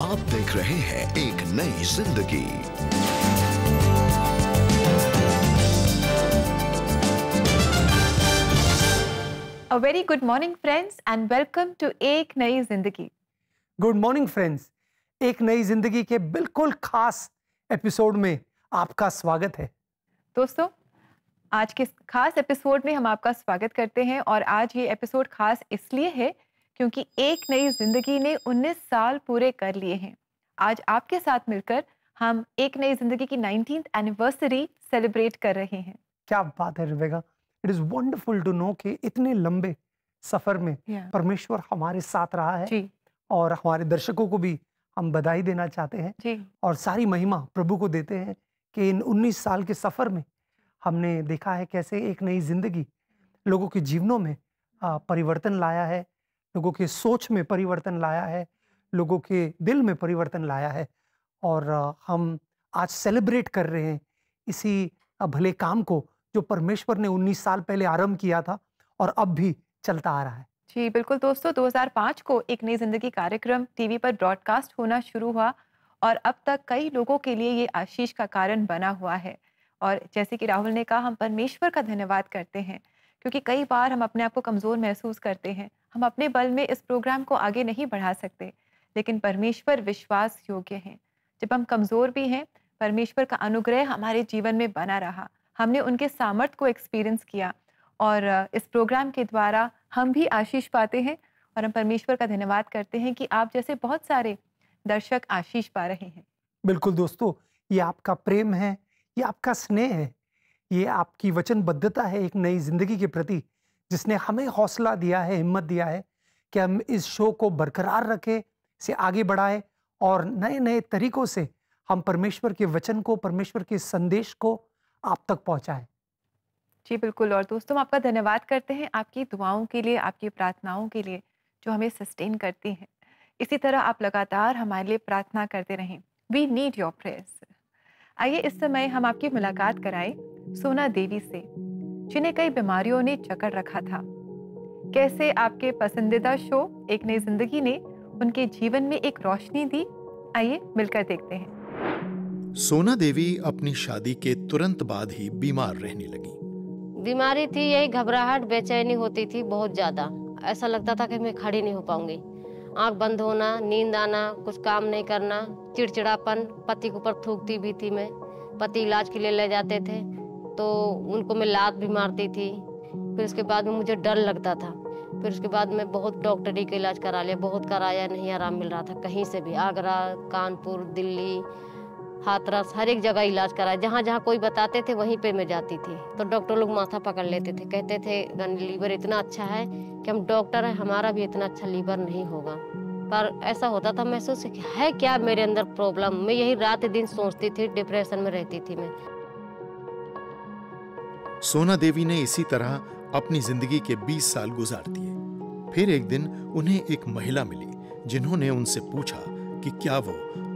आप देख रहे हैं एक नई जिंदगी। A very good morning friends and welcome to एक नई जिंदगी। गुड मॉर्निंग फ्रेंड्स, एक नई जिंदगी के बिल्कुल खास एपिसोड में आपका स्वागत है। दोस्तों, आज के खास एपिसोड में हम आपका स्वागत करते हैं और आज ये एपिसोड खास इसलिए है क्योंकि एक नई जिंदगी ने 19 साल पूरे कर लिए हैं। आज आपके साथ मिलकर हम एक नई जिंदगी की 19th एनिवर्सरी सेलिब्रेट कर रहे हैं। क्या बात है Rebecca, it is wonderful to know कि इतने लंबे सफर में परमेश्वर हमारे साथ रहा है जी। और हमारे दर्शकों को भी हम बधाई देना चाहते हैं जी। और सारी महिमा प्रभु को देते हैं कि इन 19 साल के सफर में हमने देखा है कैसे एक नई जिंदगी लोगों के जीवनों में परिवर्तन लाया है, लोगों के सोच में परिवर्तन लाया है, लोगों के दिल में परिवर्तन लाया है और हम आज सेलिब्रेट कर रहे हैं इसी भले काम को जो परमेश्वर ने 19 साल पहले आरंभ किया था और अब भी चलता आ रहा है। जी बिल्कुल दोस्तों, 2005 को एक नई जिंदगी कार्यक्रम टीवी पर ब्रॉडकास्ट होना शुरू हुआ और अब तक कई लोगों के लिए ये आशीष का कारण बना हुआ है। और जैसे कि राहुल ने कहा, हम परमेश्वर का धन्यवाद करते हैं क्योंकि कई बार हम अपने आप को कमज़ोर महसूस करते हैं। हम अपने बल में इस प्रोग्राम को आगे नहीं बढ़ा सकते, लेकिन परमेश्वर विश्वास योग्य हैं। जब हम कमज़ोर भी हैं, परमेश्वर का अनुग्रह हमारे जीवन में बना रहा। हमने उनके सामर्थ्य को एक्सपीरियंस किया और इस प्रोग्राम के द्वारा हम भी आशीष पाते हैं और हम परमेश्वर का धन्यवाद करते हैं कि आप जैसे बहुत सारे दर्शक आशीष पा रहे हैं। बिल्कुल दोस्तों, ये आपका प्रेम है, ये आपका स्नेह है, ये आपकी वचनबद्धता है एक नई जिंदगी के प्रति, जिसने हमें हौसला दिया है, हिम्मत दिया है कि हम इस शो को बरकरार रखें, इसे आगे बढ़ाएं और नए नए तरीकों से हम परमेश्वर के वचन को, परमेश्वर के संदेश को आप तक पहुंचाएं। जी बिल्कुल। और दोस्तों, हम आपका धन्यवाद करते हैं आपकी दुआओं के लिए, आपकी प्रार्थनाओं के लिए जो हमें सस्टेन करती हैं। इसी तरह आप लगातार हमारे लिए प्रार्थना करते रहें। We need your prayers. आइए इस समय हम आपकी मुलाकात कराएं सोना देवी से, जिन्हें कई बीमारियों ने जकड़ रखा था। कैसे आपके पसंदीदा शो एक नई जिंदगी ने उनके जीवन में एक रोशनी दी, आइए मिलकर देखते हैं। सोना देवी अपनी शादी के तुरंत बाद ही बीमार रहने लगी। बीमारी थी यही घबराहट, बेचैनी होती थी बहुत ज्यादा। ऐसा लगता था कि मैं खड़ी नहीं हो पाऊंगी। आंख बंद होना, नींद आना, कुछ काम नहीं करना, चिड़चिड़ापन, पति के ऊपर थूकती भी थी मैं। पति इलाज के लिए ले जाते थे तो उनको मैं लात भी मारती थी। फिर उसके बाद में मुझे डर लगता था। फिर उसके बाद मैं बहुत डॉक्टरी का इलाज करा लिया, बहुत कराया, नहीं आराम मिल रहा था कहीं से भी। आगरा, कानपुर, दिल्ली, हाथरस, हर एक जगह इलाज कराया। जहाँ जहाँ कोई बताते थे वहीं पे मैं जाती थी। तो डॉक्टर लोग माथा पकड़ लेते थे, कहते थे लीवर इतना अच्छा है कि हम डॉक्टर हैं, हमारा भी इतना अच्छा लीवर नहीं होगा। पर ऐसा होता था महसूस है क्या मेरे अंदर प्रॉब्लम। मैं यही रात दिन सोचती थी, डिप्रेशन में रहती थी मैं। सोना देवी ने इसी तरह अपनी जिंदगी के 20 साल गुजार दिए। फिर एक दिन उन्हें एक महिला मिली जिन्होंने उनसे पूछा कि क्या वो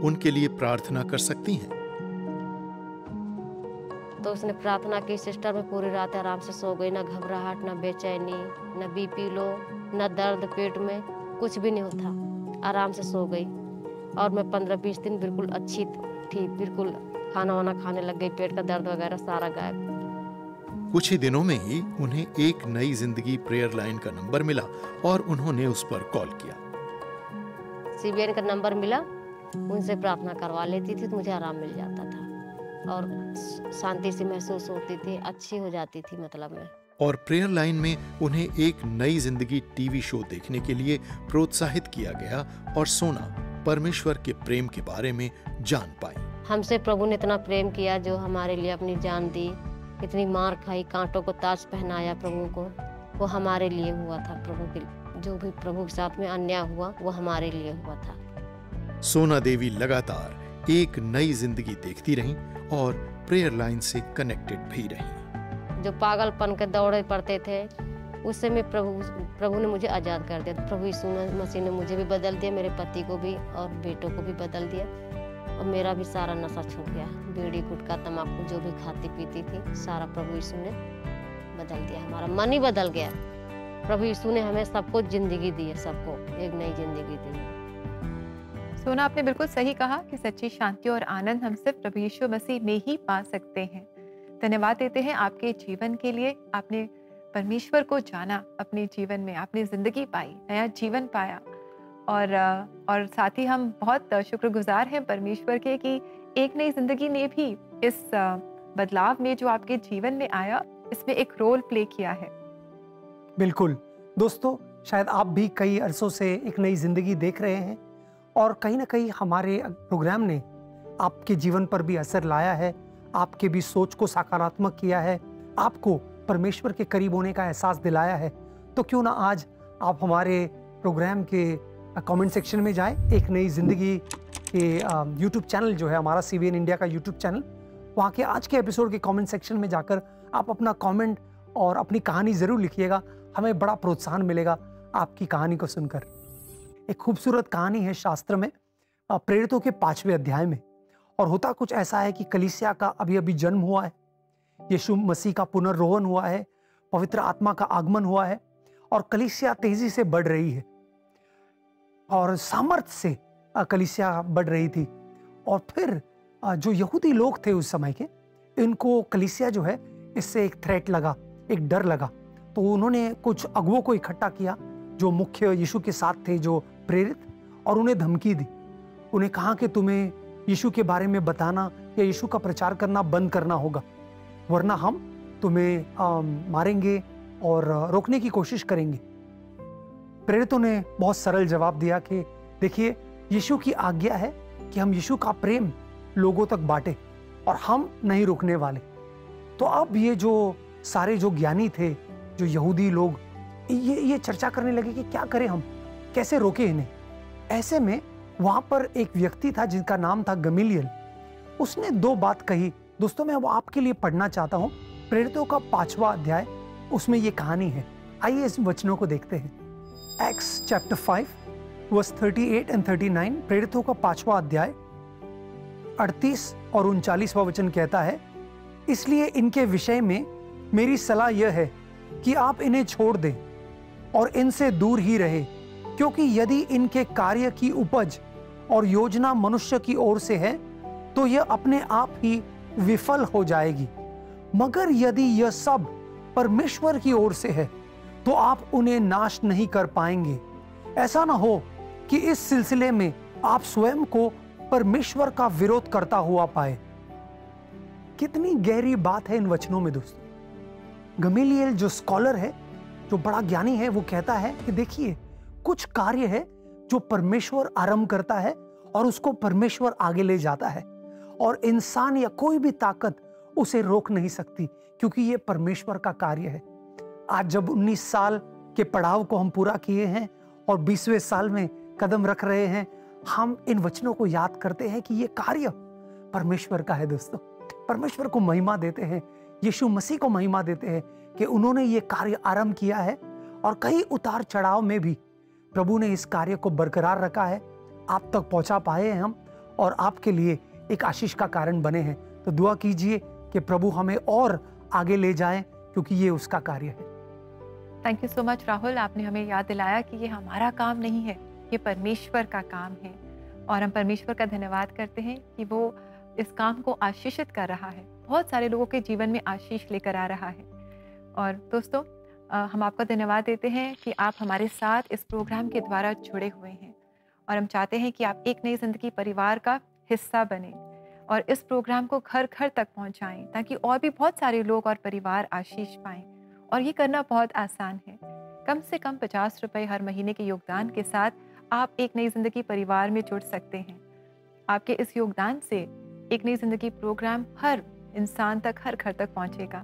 उनके लिए प्रार्थना कर सकती हैं। तो उसने प्रार्थना की। सिस्टर, मैं पूरी रात आराम से सो गई, ना घबराहट, ना बेचैनी, ना बीपी लो, ना दर्द पेट में, कुछ भी नहीं होता। आराम से सो गई और मैं 15-20 दिन बिल्कुल अच्छी थी, बिल्कुल खाना वाना खाने लग गई, पेट का दर्द वगैरह सारा गायब। कुछ ही दिनों में ही उन्हें एक नई जिंदगी प्रेयर लाइन का नंबर मिला और उन्होंने उस पर कॉल किया। CBN का नंबर मिला, उनसे प्रार्थना करवा लेती थी तो मुझे आराम मिल जाता था और शांति से महसूस होती थी, अच्छी हो जाती थी मतलब मैं। और प्रेयर लाइन में उन्हें एक नई जिंदगी टीवी शो देखने के लिए प्रोत्साहित किया गया और सोना परमेश्वर के प्रेम के बारे में जान पाई। हमसे प्रभु ने इतना प्रेम किया, जो हमारे लिए अपनी जान दी, इतनी मार खाई, कांटों को ताज पहनाया प्रभु को, वो हमारे लिए हुआ था। प्रभु के जो भी प्रभु के साथ में अन्याय हुआ वो हमारे लिए हुआ था। सोना देवी लगातार एक नई जिंदगी देखती रहीं और प्रेयर लाइन से कनेक्टेड भी रहीं। जो पागलपन के दौड़े पड़ते थे उससे मैं प्रभु ने मुझे आज़ाद कर दिया। प्रभु यीशु मसीह ने मुझे भी बदल दिया, मेरे पति को भी और बेटों को भी बदल दिया और मेरा भी सारा नशा छूट गया। बीड़ी, गुटखा, तम्बाकू जो भी खाती पीती थी सारा प्रभु यीशु ने बदल दिया। हमारा मन ही बदल गया। प्रभु यीशु ने हमें सबको जिंदगी दी है, सबको एक नई जिंदगी दी है। सोना, आपने बिल्कुल सही कहा कि सच्ची शांति और आनंद हम सिर्फ प्रभु यीशु मसीह में ही पा सकते हैं। धन्यवाद देते हैं आपके जीवन के लिए। आपने परमेश्वर को जाना अपने जीवन में, आपने ज़िंदगी पाई, नया जीवन पाया, और साथ ही हम बहुत शुक्रगुजार हैं परमेश्वर के कि एक नई ज़िंदगी ने भी इस बदलाव में जो आपके जीवन में आया, इसमें एक रोल प्ले किया है। बिल्कुल दोस्तों, शायद आप भी कई अरसों से एक नई जिंदगी देख रहे हैं और कहीं ना कहीं हमारे प्रोग्राम ने आपके जीवन पर भी असर लाया है, आपके भी सोच को सकारात्मक किया है, आपको परमेश्वर के करीब होने का एहसास दिलाया है। तो क्यों ना आज आप हमारे प्रोग्राम के कमेंट सेक्शन में जाएं, एक नई जिंदगी के यूट्यूब चैनल जो है हमारा CBN इंडिया का यूट्यूब चैनल, वहाँ के आज के एपिसोड के कमेंट सेक्शन में जाकर आप अपना कमेंट और अपनी कहानी ज़रूर लिखिएगा। हमें बड़ा प्रोत्साहन मिलेगा आपकी कहानी को सुनकर। एक खूबसूरत कहानी है शास्त्र में, प्रेरितों के 5वें अध्याय में, और होता कुछ ऐसा है कि कलीसिया का अभी अभी जन्म हुआ है, यीशु मसीह का पुनर्रोहन हुआ है, पवित्र आत्मा का आगमन हुआ है और कलीसिया तेजी से बढ़ रही है और सामर्थ्य से कलीसिया बढ़ रही थी। और फिर जो यहूदी लोग थे उस समय के, इनको कलीसिया जो है इससे एक थ्रेट लगा, एक डर लगा। तो उन्होंने कुछ अगुओं को इकट्ठा किया जो मुख्य यीशु के साथ थे, जो प्रेरित, और उन्हें धमकी दी। उन्हें कहा कि तुम्हें यीशु के बारे में बताना या यीशु का प्रचार करना बंद करना होगा, वरना हम तुम्हें मारेंगे और रोकने की कोशिश करेंगे। प्रेरितों ने बहुत सरल जवाब दिया कि देखिए, यीशु की आज्ञा है कि हम यीशु का प्रेम लोगों तक बांटे और हम नहीं रुकने वाले। तो अब ये जो सारे जो ज्ञानी थे, जो यहूदी लोग, ये चर्चा करने लगे कि क्या करें हम, कैसे रोके इन्हें। ऐसे में वहां पर एक व्यक्ति था जिनका नाम था गमीलियल। उसने 2 बात कही। दोस्तों, मैं वो आपके लिए पढ़ना चाहता हूँ, प्रेरितों का 5वां अध्याय, उसमें ये कहानी है। आइए इस वचनों को देखते हैं। एक्ट्स चैप्टर 5 वर्स 38 एंड 39, प्रेरितों का 5वां अध्याय 38 और 39वां वचन कहता है, इसलिए इनके विषय में मेरी सलाह यह है कि आप इन्हें छोड़ दें और इनसे दूर ही रहे, क्योंकि यदि इनके कार्य की उपज और योजना मनुष्य की ओर से है तो यह अपने आप ही विफल हो जाएगी, मगर यदि यह सब परमेश्वर की ओर से है तो आप उन्हें नाश नहीं कर पाएंगे। ऐसा ना हो कि इस सिलसिले में आप स्वयं को परमेश्वर का विरोध करता हुआ पाए। कितनी गहरी बात है इन वचनों में दोस्तों। गमीलियल जो स्कॉलर है, जो बड़ा ज्ञानी है, वो कहता है कि देखिए, कुछ कार्य है जो परमेश्वर आरंभ करता है और उसको परमेश्वर आगे ले जाता है, और इंसान या कोई भी ताकत उसे रोक नहीं सकती, क्योंकि ये परमेश्वर का कार्य है। आज जब 19 साल के पड़ाव को हम पूरा किए हैं और 20वें साल में कदम रख रहे हैं, हम इन वचनों को याद करते हैं कि ये कार्य परमेश्वर का है दोस्तों। परमेश्वर को महिमा देते हैं, यीशु मसीह को महिमा देते हैं कि उन्होंने ये कार्य आरंभ किया है और कई उतार चढ़ाव में भी प्रभु ने इस कार्य को बरकरार रखा है। आप तक पहुंचा पाए हैं हम, और आपके लिए एक आशीष का कारण बने हैं। तो दुआ कीजिए कि प्रभु हमें और आगे ले जाए, क्योंकि ये उसका कार्य है। Thank you so much Rahul, आपने हमें याद दिलाया कि ये हमारा काम नहीं है, ये परमेश्वर का काम है, और हम परमेश्वर का धन्यवाद करते हैं कि वो इस काम को आशीषित कर रहा है, बहुत सारे लोगों के जीवन में आशीष लेकर आ रहा है। और दोस्तों, हम आपका धन्यवाद देते हैं कि आप हमारे साथ इस प्रोग्राम के द्वारा जुड़े हुए हैं, और हम चाहते हैं कि आप एक नई जिंदगी परिवार का हिस्सा बने और इस प्रोग्राम को घर घर तक पहुंचाएं, ताकि और भी बहुत सारे लोग और परिवार आशीष पाएं। और ये करना बहुत आसान है। कम से कम 50 रुपये हर महीने के योगदान के साथ आप एक नई जिंदगी परिवार में जुड़ सकते हैं। आपके इस योगदान से एक नई जिंदगी प्रोग्राम हर इंसान तक, हर घर तक पहुंचेगा।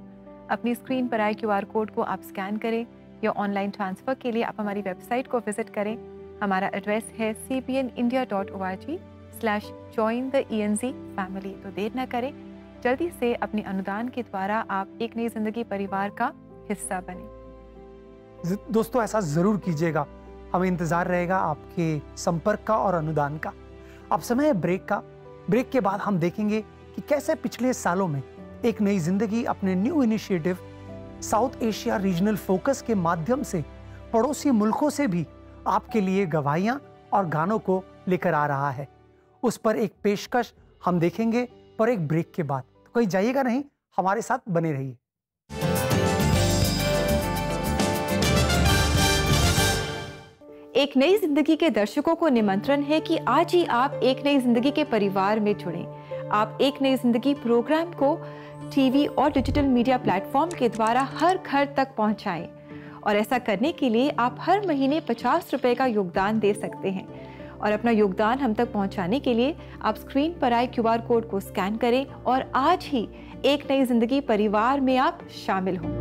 अपनी स्क्रीन पर आए QR कोड को आप स्कैन करें, या ऑनलाइन ट्रांसफ़र के लिए आप हमारी वेबसाइट को विजिट करें। हमारा एड्रेस है cbnindia.org/join-the-ENZ family। तो देर न करें, जल्दी से अपने अनुदान के द्वारा आप एक नई जिंदगी परिवार का हिस्सा बने। दोस्तों, ऐसा जरूर कीजिएगा, हमें इंतजार रहेगा आपके संपर्क का और अनुदान का। अब समय है ब्रेक का। ब्रेक के बाद हम देखेंगे कि कैसे पिछले सालों में एक नई जिंदगी अपने new initiative south Asia regional focus के माध्यम से पड़ोसी मुल्कों से भी आपके लिए गवाहियां और गानों को लेकर आ रहा है। उस पर एक पेशकश हम देखेंगे पर एक ब्रेक के बाद। तो कहीं जाइएगा नहीं, हमारे साथ बने रहिए। एक नई जिंदगी के दर्शकों को निमंत्रण है कि आज ही आप एक नई जिंदगी के परिवार में जुड़ें। आप एक नई जिंदगी प्रोग्राम को टीवी और डिजिटल मीडिया प्लेटफॉर्म के द्वारा हर घर तक पहुंचाएं। और ऐसा करने के लिए आप हर महीने 50 रुपए का योगदान दे सकते हैं। और अपना योगदान हम तक पहुंचाने के लिए आप स्क्रीन पर आए QR कोड को स्कैन करें और आज ही एक नई जिंदगी परिवार में आप शामिल हों।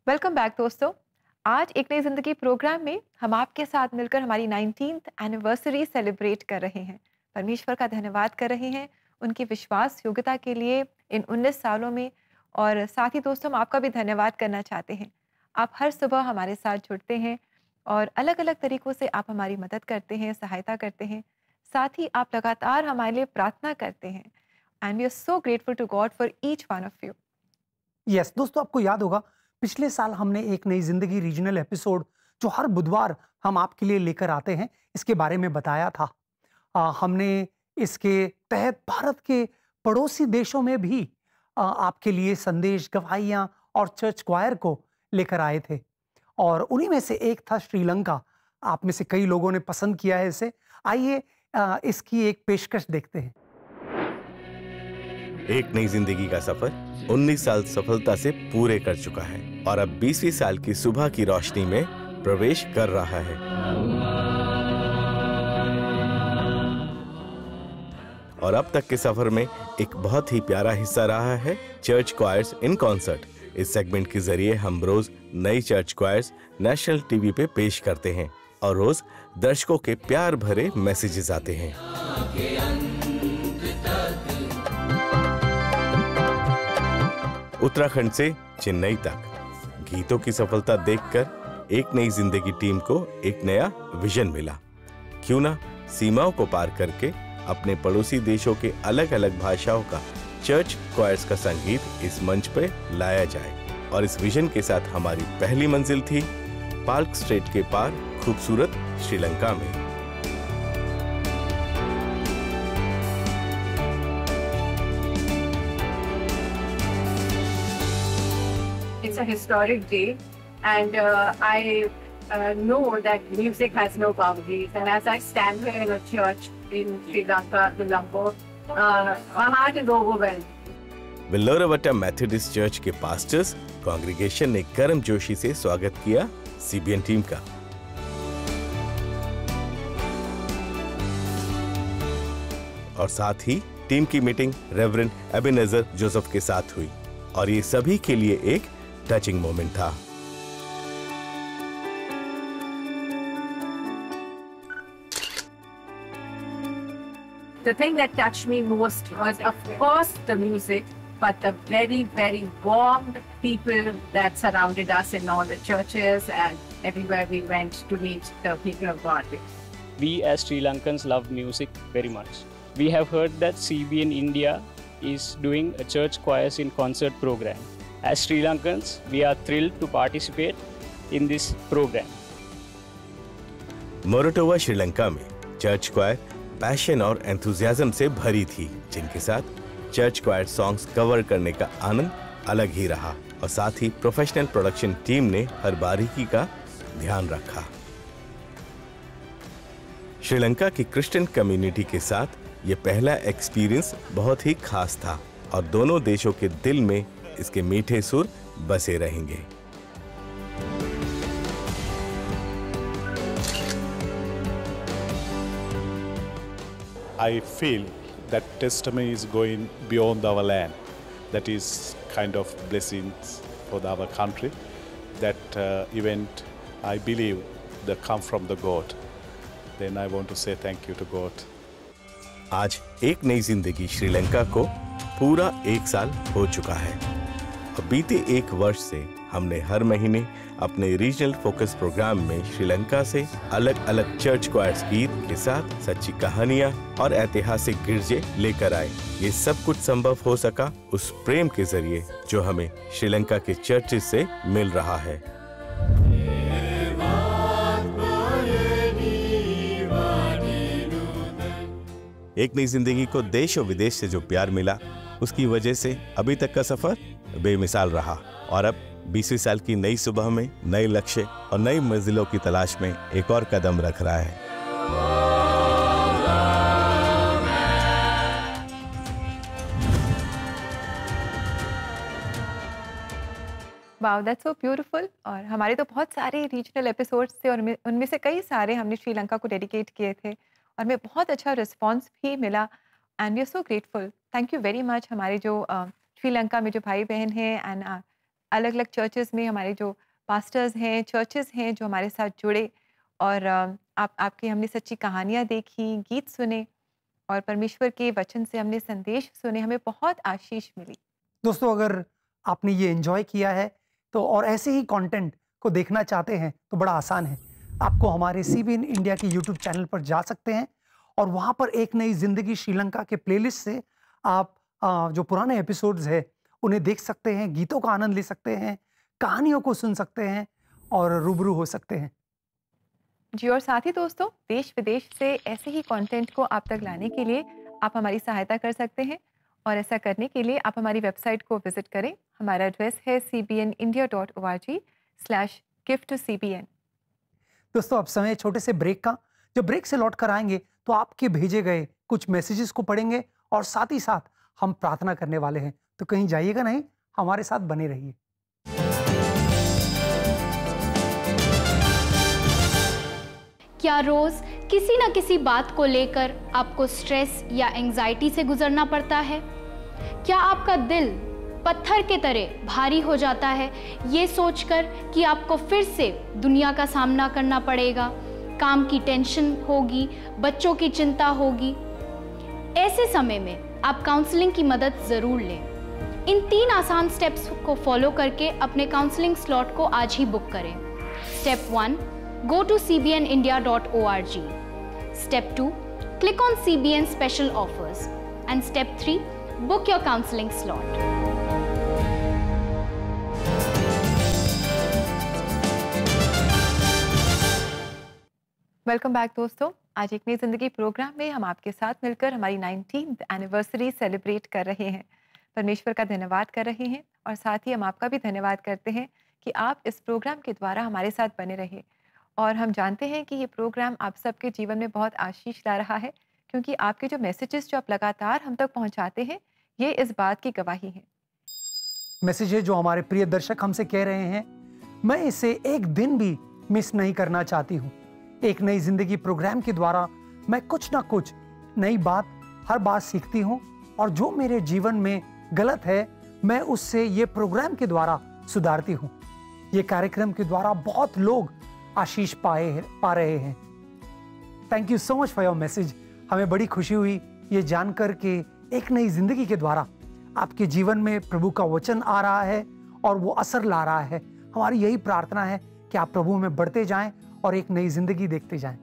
वेलकम बैक दोस्तों। आज एक नई जिंदगी प्रोग्राम में हम आपके साथ मिलकर हमारी 19th एनिवर्सरी सेलिब्रेट कर रहे हैं। परमेश्वर का धन्यवाद कर रहे हैं उनकी विश्वास योग्यता के लिए इन 19 सालों में। और साथ ही दोस्तों हम आपका भी धन्यवाद करना चाहते हैं। आप हर सुबह हमारे साथ जुड़ते हैं और अलग अलग तरीकों से आप हमारी मदद करते हैं, सहायता करते हैं। साथ ही आप लगातार हमारे लिए प्रार्थना करते हैं। And we are so grateful to God for each one of you. Yes दोस्तों, आपको याद होगा पिछले साल हमने एक नई जिंदगी रीजनल एपिसोड जो हर बुधवार हम आपके लिए लेकर आते हैं, इसके बारे में बताया था। हमने इसके तहत भारत के पड़ोसी देशों में भी आपके लिए संदेश, गवाहियां और चर्च क्वायर को लेकर आए थे। और उन्हीं में से एक था श्रीलंका। आप में से कई लोगों ने पसंद किया है इसे। आइए इसकी एक पेशकश देखते हैं। एक नई जिंदगी का सफर 19 साल सफलता से पूरे कर चुका है और अब 20वीं साल की सुबह की रोशनी में प्रवेश कर रहा है। और अब तक के सफर में एक बहुत ही प्यारा हिस्सा रहा है चर्च क्वायर्स इन कॉन्सर्ट। इस सेगमेंट के जरिए हम रोज नई चर्च क्वायर्स नेशनल टीवी पे पेश करते हैं और रोज दर्शकों के प्यार भरे मैसेजेस आते हैं। उत्तराखंड से चेन्नई तक गीतों की सफलता देखकर एक नई जिंदगी टीम को एक नया विजन मिला। क्यों ना सीमाओं को पार करके अपने पड़ोसी देशों के अलग अलग भाषाओं का चर्च क्वायर्स का संगीत इस मंच पे लाया जाए। और इस विजन के साथ हमारी पहली मंजिल थी पार्क स्ट्रेट के पार खूबसूरत श्रीलंका में। It's a historic day, and I know that music has no boundaries. And as I stand here in a church in Sri Lanka, Colombo, my heart is overwhelmed. Villoravatta methodist church के pastors congregation ने गर्म जोशी से स्वागत किया CBN team का। और साथ ही team की मीटिंग रेवरेंड एबेनेजर जोसेफ के साथ हुई और ये सभी के लिए एक टचिंग मोमेंट था। The thing that touched me most was, of course, the music, but the very, very warm people that surrounded us in all the churches and everywhere we went to meet the people of God. We as Sri Lankans love music very much. We have heard that CBN India is doing a church choirs in concert program. As Sri Lankans, we are thrilled to participate in this program. Moratuwa Sri Lanka में church choir passion और enthusiasm से भरी थी, जिनके साथ church क्वायर songs cover करने का आनंद अलग ही रहा। और साथ ही प्रोफेशनल प्रोडक्शन टीम ने हर बारीकी का ध्यान रखा। श्रीलंका की क्रिश्चियन कम्युनिटी के साथ ये पहला एक्सपीरियंस बहुत ही खास था और दोनों देशों के दिल में इसके मीठे सुर बसे रहेंगे। I feel that testimony is going beyond our land. That is kind of blessings for our country. That event, I believe, they come from the God. Then I want to say thank you to God. आज एक नई जिंदगी श्रीलंका को पूरा 1 साल हो चुका है। अब बीते 1 वर्ष से हमने हर महीने अपने रीजनल फोकस प्रोग्राम में श्रीलंका से अलग अलग चर्च क्वायर्स गीत के साथ सच्ची कहानियां और ऐतिहासिक गिरजे लेकर आए। ये सब कुछ संभव हो सका उस प्रेम के जरिए जो हमें श्रीलंका के चर्चेज से मिल रहा है। एक नई जिंदगी को देश और विदेश से जो प्यार मिला, उसकी वजह से अभी तक का सफर बेमिसाल रहा और अब 20वीं साल की नई सुबह में नए लक्ष्य और नई मंजिलों की तलाश में एक और कदम रख रहा है। Wow, that's so beautiful. और हमारे तो बहुत सारे रीजनल एपिसोड्स थे और उनमें से कई सारे हमने श्रीलंका को डेडिकेट किए थे और हमें बहुत अच्छा रिस्पांस भी मिला and we are so grateful. Thank you very much. हमारे जो श्रीलंका में जो भाई बहन हैं एंड अलग अलग चर्चेस में हमारे जो पास्टर्स हैं, चर्चेस हैं जो हमारे साथ जुड़े और आपकी हमने सच्ची कहानियाँ देखी, गीत सुने और परमेश्वर के वचन से हमने संदेश सुने, हमें बहुत आशीष मिली। दोस्तों, अगर आपने ये एंजॉय किया है तो और ऐसे ही कंटेंट को देखना चाहते हैं तो बड़ा आसान है। आपको हमारे CBN इंडिया की YouTube चैनल पर जा सकते हैं और वहाँ पर एक नई जिंदगी श्रीलंका के प्लेलिस्ट से आप जो पुराने एपिसोड्स है उन्हें देख सकते हैं, गीतों का आनंद ले सकते हैं, कहानियों को सुन सकते हैं और रूबरू हो सकते हैं। जी, और साथ ही दोस्तों, देश विदेश से ऐसे ही कंटेंट को आप तक लाने के लिए आप हमारी सहायता कर सकते हैं और ऐसा करने के लिए आप हमारी वेबसाइट को विजिट करें। हमारा एड्रेस है cbnindia.org/give-to-cbn। दोस्तों, अब समय छोटे से ब्रेक का। जब ब्रेक से लौट कर आएंगे तो आपके भेजे गए कुछ मैसेजेस को पढ़ेंगे और साथ ही साथ हम प्रार्थना करने वाले हैं, तो कहीं जाइएगा नहीं, हमारे साथ बने रहिए। क्या रोज किसी न किसी बात को लेकर आपको स्ट्रेस या एंजाइटी से गुजरना पड़ता है? क्या आपका दिल पत्थर के तरह भारी हो जाता है ये सोचकर कि आपको फिर से दुनिया का सामना करना पड़ेगा, काम की टेंशन होगी, बच्चों की चिंता होगी? ऐसे समय में आप काउंसलिंग की मदद ज़रूर लें। इन 3 आसान स्टेप्स को फॉलो करके अपने काउंसलिंग स्लॉट को आज ही बुक करें। Step 1, go to cbnindia.org. Step 2, click on CBN special offers. And step 3, book your counseling slot. Welcome back दोस्तों। आज एक नई जिंदगी प्रोग्राम में हम आपके साथ मिलकर हमारी 19th एनिवर्सरी सेलिब्रेट कर रहे हैं। परमेश्वर का धन्यवाद कर रहे हैं और साथ ही हम आपका भी धन्यवाद करते हैं कि आप इस प्रोग्राम के द्वारा हमारे साथ बने रहे। और हम जानते हैं कि ये प्रोग्राम आप सबके जीवन में बहुत आशीष ला रहा है, क्योंकि आपके जो मैसेजेस जो आप लगातार हम तक पहुंचाते हैं, ये इस बात की गवाही है। मैसेजेस जो हमारे प्रिय दर्शक हमसे कह रहे हैं, मैं इसे एक दिन भी मिस नहीं करना चाहती हूँ। एक नई जिंदगी प्रोग्राम के द्वारा मैं कुछ ना कुछ नई बात हर बार सीखती हूँ और जो मेरे जीवन में गलत है मैं उससे ये प्रोग्राम के द्वारा सुधारती हूँ। ये कार्यक्रम के द्वारा बहुत लोग आशीष पा रहे हैं। Thank you so much for your message. हमें बड़ी खुशी हुई ये जानकर के एक नई जिंदगी के द्वारा आपके जीवन में प्रभु का वचन आ रहा है और वो असर ला रहा है। हमारी यही प्रार्थना है कि आप प्रभु में बढ़ते जाएं और एक नई जिंदगी देखते जाएं।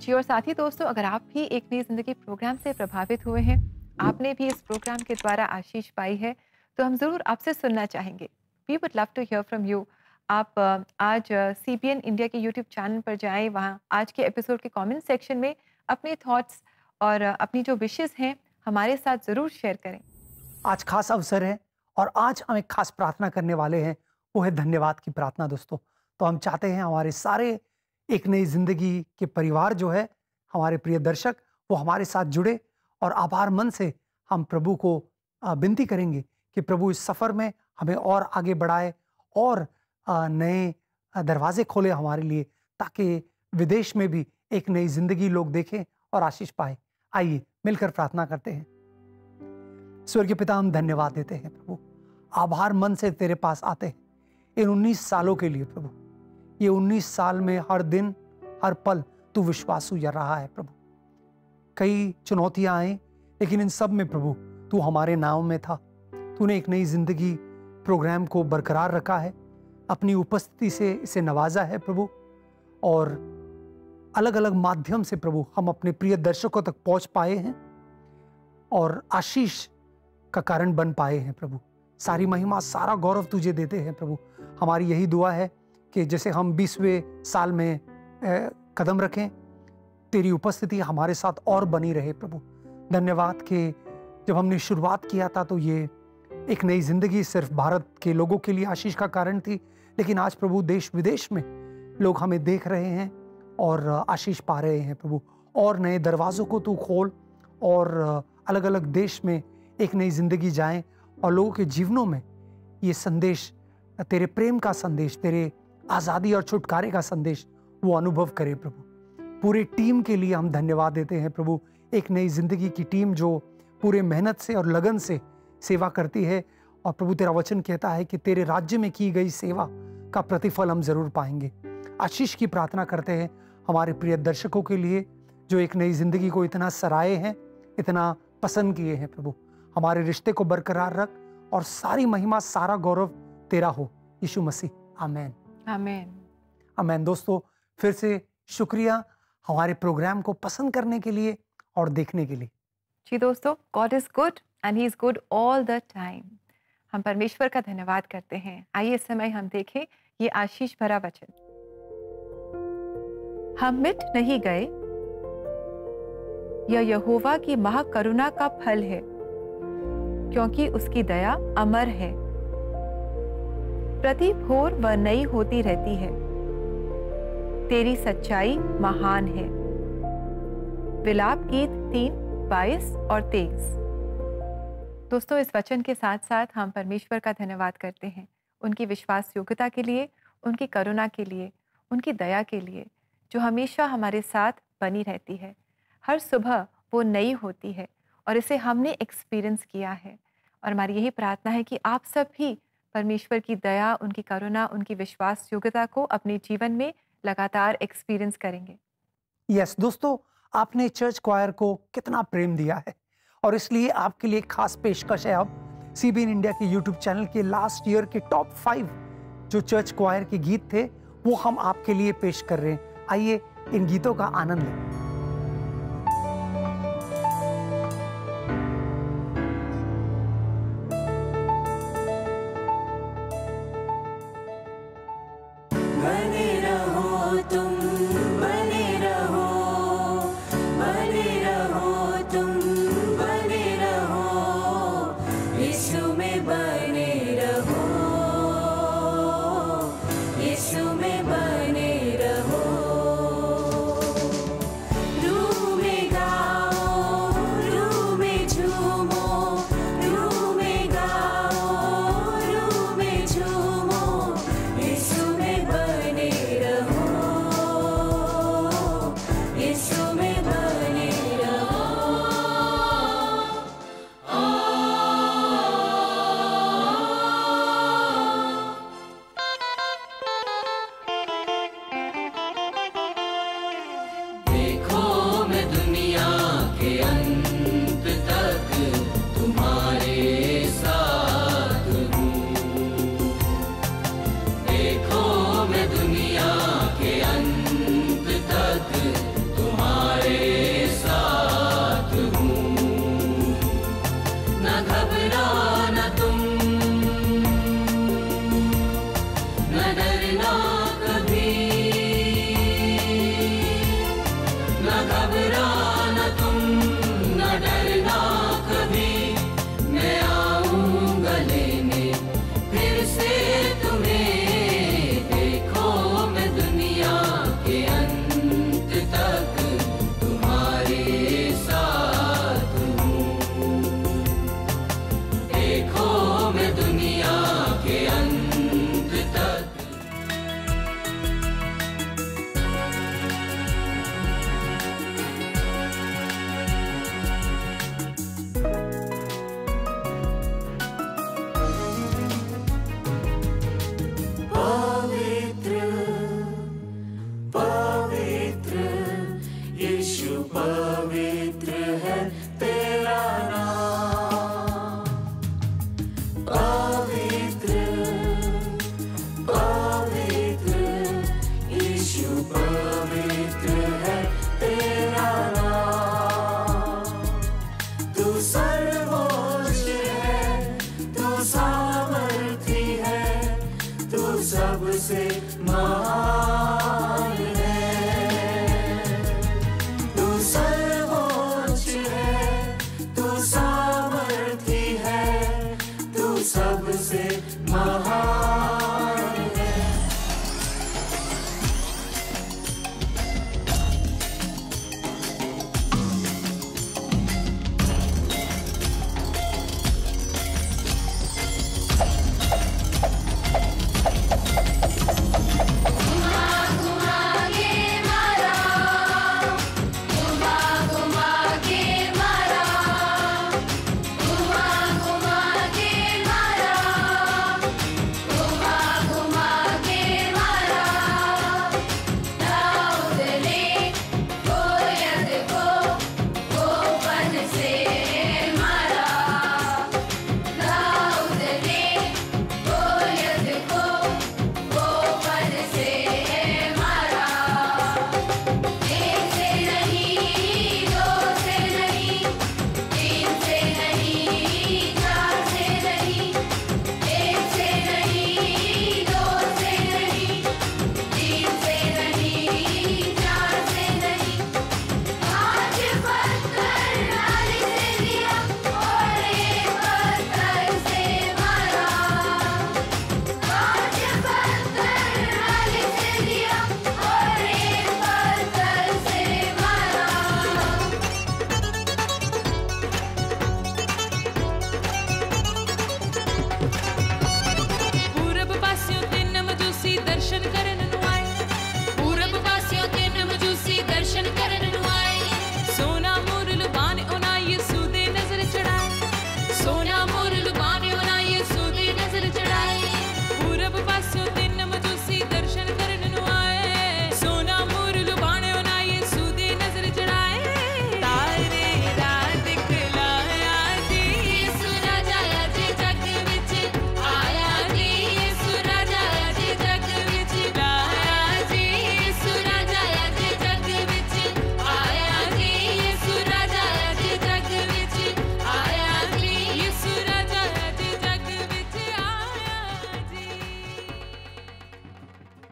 जी, और साथ ही दोस्तों, अगर आप भी एक नई जिंदगी प्रोग्राम से प्रभावित हुए हैं, आपने भी इस प्रोग्राम के द्वारा आशीष पाई है, तो हम जरूर आपसे सुनना चाहेंगे। We would love to hear from you. आप आज CBN इंडिया के YouTube चैनल पर जाएं, वहाँ आज के एपिसोड के कमेंट सेक्शन में अपने थॉट्स और अपनी जो विशेस हैं हमारे साथ ज़रूर शेयर करें। आज खास अवसर है और आज हम एक खास प्रार्थना करने वाले हैं, वो है धन्यवाद की प्रार्थना। दोस्तों, तो हम चाहते हैं हमारे सारे एक नई जिंदगी के परिवार जो है, हमारे प्रिय दर्शक, वो हमारे साथ जुड़े और आभार मन से हम प्रभु को विनती करेंगे कि प्रभु इस सफ़र में हमें और आगे बढ़ाए और नए दरवाजे खोले हमारे लिए, ताकि विदेश में भी एक नई जिंदगी लोग देखें और आशीष पाए। आइए मिलकर प्रार्थना करते हैं। स्वर्गीय पिता, हम धन्यवाद देते हैं प्रभु, आभार मन से तेरे पास आते हैं इन 19 सालों के लिए प्रभु। ये 19 साल में हर दिन हर पल तू विश्वासु रहा है प्रभु। कई चुनौतियां आई, लेकिन इन सब में प्रभु तू हमारे नाव में था। तूने एक नई जिंदगी प्रोग्राम को बरकरार रखा है। अपनी उपस्थिति से इसे नवाजा है प्रभु, और अलग अलग माध्यम से प्रभु हम अपने प्रिय दर्शकों तक पहुंच पाए हैं और आशीष का कारण बन पाए हैं प्रभु। सारी महिमा सारा गौरव तुझे देते हैं प्रभु। हमारी यही दुआ है कि जैसे हम 20वें साल में कदम रखें, तेरी उपस्थिति हमारे साथ और बनी रहे प्रभु। धन्यवाद कि जब हमने शुरुआत किया था तो ये एक नई जिंदगी सिर्फ भारत के लोगों के लिए आशीष का कारण थी, लेकिन आज प्रभु देश विदेश में लोग हमें देख रहे हैं और आशीष पा रहे हैं प्रभु। और नए दरवाज़ों को तू खोल और अलग अलग देश में एक नई जिंदगी जाए और लोगों के जीवनों में ये संदेश, तेरे प्रेम का संदेश, तेरे आज़ादी और छुटकारे का संदेश वो अनुभव करे प्रभु। पूरे टीम के लिए हम धन्यवाद देते हैं प्रभु। एक नई जिंदगी की टीम जो पूरे मेहनत से और लगन से सेवा करती है, और प्रभु तेरा वचन कहता है कि तेरे राज्य में की गई सेवा का प्रतिफल हम जरूर पाएंगे। आशीष की प्रार्थना करते हैं हमारे प्रिय दर्शकों के लिए जो एक नई जिंदगी को इतना सराहे हैं, इतना पसंद किए हैं प्रभु। हमारे रिश्ते को बरकरार रख और सारी महिमा सारा गौरव तेरा हो यीशु मसीह। आमेन आमेन आमेन। दोस्तों फिर से शुक्रिया हमारे प्रोग्राम को पसंद करने के लिए और देखने के लिए। जी दोस्तों, God is good and he is good all the time. हम परमेश्वर का धन्यवाद करते हैं। आइए इस समय हम देखें ये आशीष भरा वचन। हम मिट नहीं गए, यह यहोवा की महाकरुणा का फल है, क्योंकि उसकी दया अमर है। प्रति भोर वह नई होती रहती है, तेरी सच्चाई महान है। विलाप गीत 3, 22 और 23। दोस्तों इस वचन के साथ साथ हम परमेश्वर का धन्यवाद करते हैं उनकी विश्वास योग्यता के लिए, उनकी करुणा के लिए, उनकी दया के लिए जो हमेशा हमारे साथ बनी रहती है। हर सुबह वो नई होती है और इसे हमने एक्सपीरियंस किया है। और हमारी यही प्रार्थना है कि आप सब भी परमेश्वर की दया, उनकी करुणा, उनकी विश्वास योग्यता को अपने जीवन में लगातार एक्सपीरियंस करेंगे। यस दोस्तों, आपने चर्च क्वायर को कितना प्रेम दिया है और इसलिए आपके लिए खास पेशकश है। अब सीबीएन इंडिया के यूट्यूब चैनल के लास्ट ईयर के टॉप 5 जो चर्च क्वायर के गीत थे वो हम आपके लिए पेश कर रहे हैं। आइए इन गीतों का आनंद लें।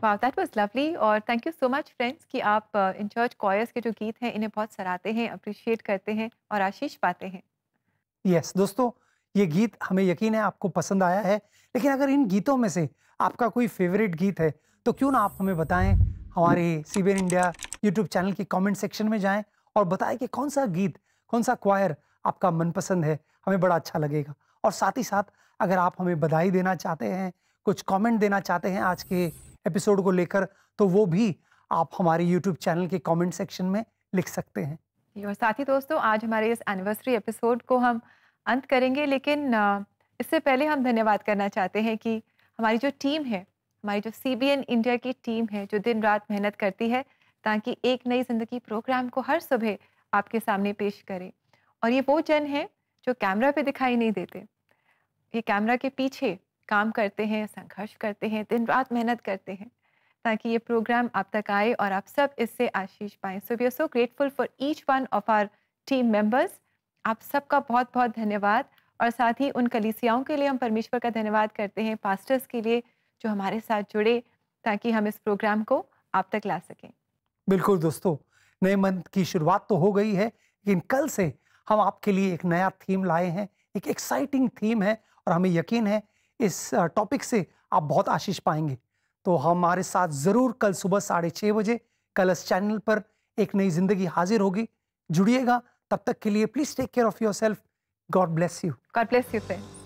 वाह, दैट वाज लवली। और thank you so much friends कि आप इन चर्च कॉयर्स के जो गीत हैं इन्हें बहुत सराहते हैं, अप्रिशिएट करते हैं और आशीष पाते हैं। यस दोस्तों, ये गीत हमें यकीन है आपको पसंद आया है, लेकिन अगर इन गीतों में से आपका कोई फेवरेट गीत है तो क्यों ना आप हमें बताएं। हमारे CBN इंडिया यूट्यूब चैनल की कमेंट सेक्शन में जाएं और बताएं कि कौन सा गीत, कौन सा क्वायर आपका मनपसंद है। हमें बड़ा अच्छा लगेगा। और साथ ही साथ अगर आप हमें बधाई देना चाहते हैं, कुछ कमेंट देना चाहते हैं आज के एपिसोड को लेकर, तो वो भी आप हमारे यूट्यूब चैनल के कमेंट सेक्शन में लिख सकते हैं। और साथ ही दोस्तों, आज हमारे इस एनिवर्सरी एपिसोड को हम अंत करेंगे, लेकिन इससे पहले हम धन्यवाद करना चाहते हैं कि हमारी जो टीम है, हमारी जो CBN इंडिया की टीम है, जो दिन रात मेहनत करती है ताकि एक नई ज़िंदगी प्रोग्राम को हर सुबह आपके सामने पेश करें। और ये वो जन है जो कैमरा पे दिखाई नहीं देते, ये कैमरा के पीछे काम करते हैं, संघर्ष करते हैं, दिन रात मेहनत करते हैं ताकि ये प्रोग्राम आप तक आए और आप सब इससे आशीष पाएं। So we are so grateful for each one of our team members. आप सबका बहुत बहुत धन्यवाद। और साथ ही उन कलीसियाओं के लिए हम परमेश्वर का धन्यवाद करते हैं, पास्टर्स के लिए जो हमारे साथ जुड़े ताकि हम इस प्रोग्राम को आप तक ला सकें। बिल्कुल दोस्तों, नए मंथ की शुरुआत तो हो गई है, लेकिन कल से हम आपके लिए एक नया थीम लाए हैं। एक एक्साइटिंग थीम है और हमें यकीन है इस टॉपिक से आप बहुत आशीष पाएंगे। तो हमारे साथ ज़रूर कल सुबह 6:30 बजे कलर्स चैनल पर एक नई जिंदगी हाजिर होगी। जुड़िएगा। तब तक के लिए please take care of yourself. God bless you. God bless you friends.